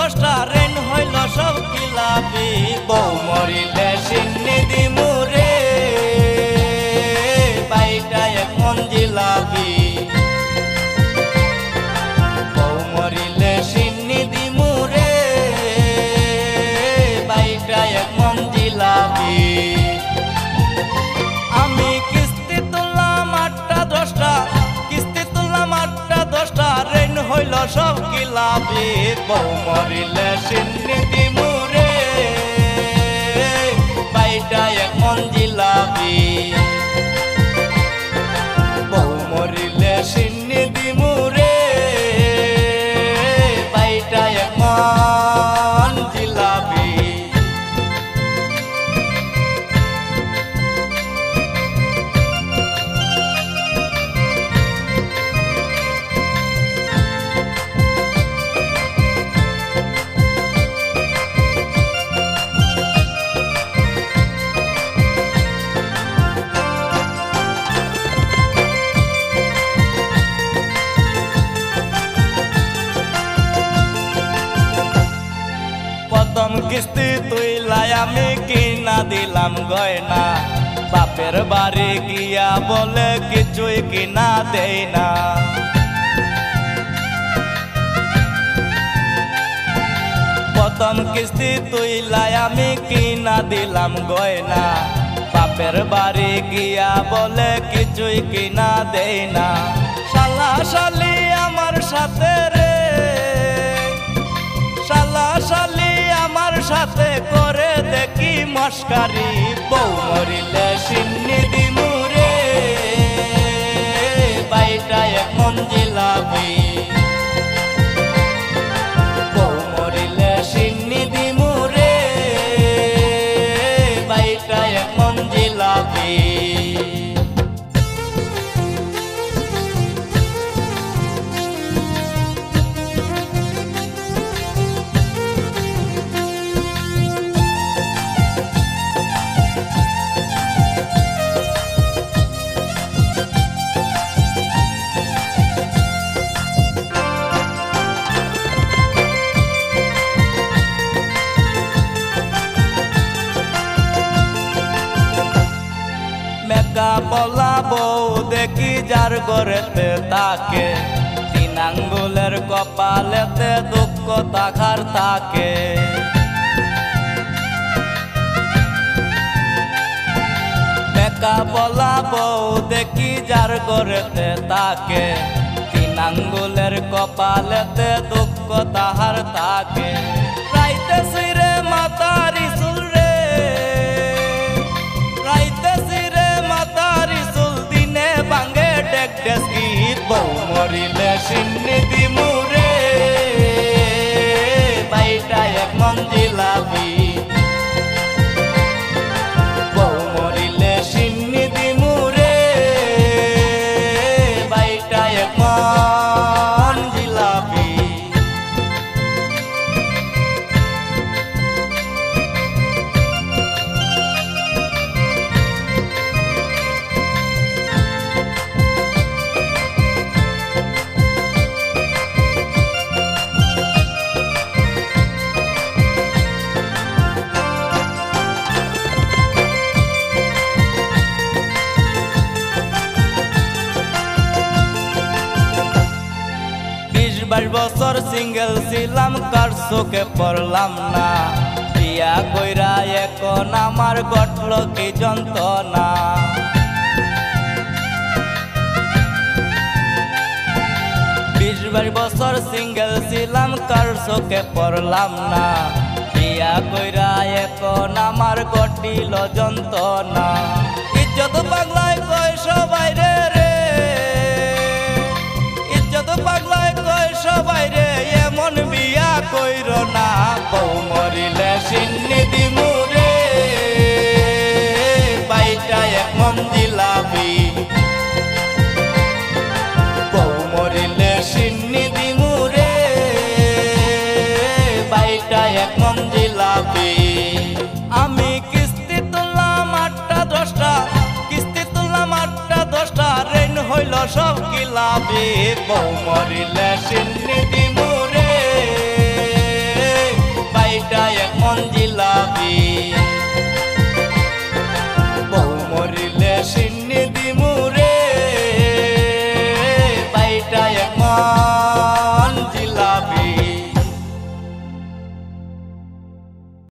দশটা রেন হইল সব কিলাপি বউ মরিলে সিন্নি দিমুরে বাইটা এক মন জিলাপি বউ মরিলে সিন্নি দিমুরে বাইটা এক মন জিলাপি আমি কিস্তি তুললাম 8টা 10টা কিস্তি তুললাম 8টা 10টা রেন হইল সব কিলাপি বউ মরিলে সিন্নি দিমুরে বাইটা এক মন জিলাপি বউ মরিলে সিন্নি দিমুরে বাইটা এক মন জিলাপি প্রথম কিস্তি তুইলাই আমি কিনা দিলাম গয়না বাপের বাড়ি গিয়া বলে কিছুই কিনা দেই না প্রথম কিস্তি তুইলাই আমি কিনা দিলাম গয়না বাপের বাড়ি গিয়া বলে কিছুই কিনা দেই না শালা শালি আমার সাথে রে শালা শালি আমার সাথে করে দেখি মস্কারি বউ মরিলে সিন্নি দিমুরে বাইটা এক মন জিলাপি বউ মরিলে সিন্নি দিমুরে বাইটা এক মন জিলাপি মেকা বলা বউ দেখি যার গড়েতে তাকে 3 আঙ্গুলের কপালেতে দুঃখ তাখার তাকে মেকা বলা বউ দেখি যার গড়েতে তাকে 3 আঙ্গুলের কপালেতে দুঃখ তাহার তাকে রাইতে সিরে মাতারি চুল রে রাইতে সিরে মাতারি চুল দিনে ভাঙে ডেক ডেস্কি বউ মরিলে সিন্নি দিমুরে বাইটা এক মন জিলাপি বউ মরিলে সিন্নি দিমুরে বাইটা এক মন জিলাপি বাইশ বছর সিঙ্গেল ছিলাম কার চোখে পড়লাম না বিয়া কইরা এখন আমার ঘটল কি যন্ত্রণা 20 বছর সিঙ্গেল ছিলাম কার চোখে পড়লাম না বিয়া কইরা এখন আমার ঘটিল যন্ত্রণা ইজ্জত পাগলায় কয় সবাই রে ইজ্জত পাগলায় কয় সবাই রে এমন বিয়া কইর না বউ মরিলে সিন্নি দিমুরে বাইটা এক মন জিলাপি বউ মরিলে সিন্নি দিমুরে বাইটা এক মন জিলাপি আমি কিস্তি তুললাম 8টা 10টা কিস্তি তুললাম 8টা 10টা রেন হইল সব কিলাপি বউ মরিলে সিন্নি দিমুরে জিলাপি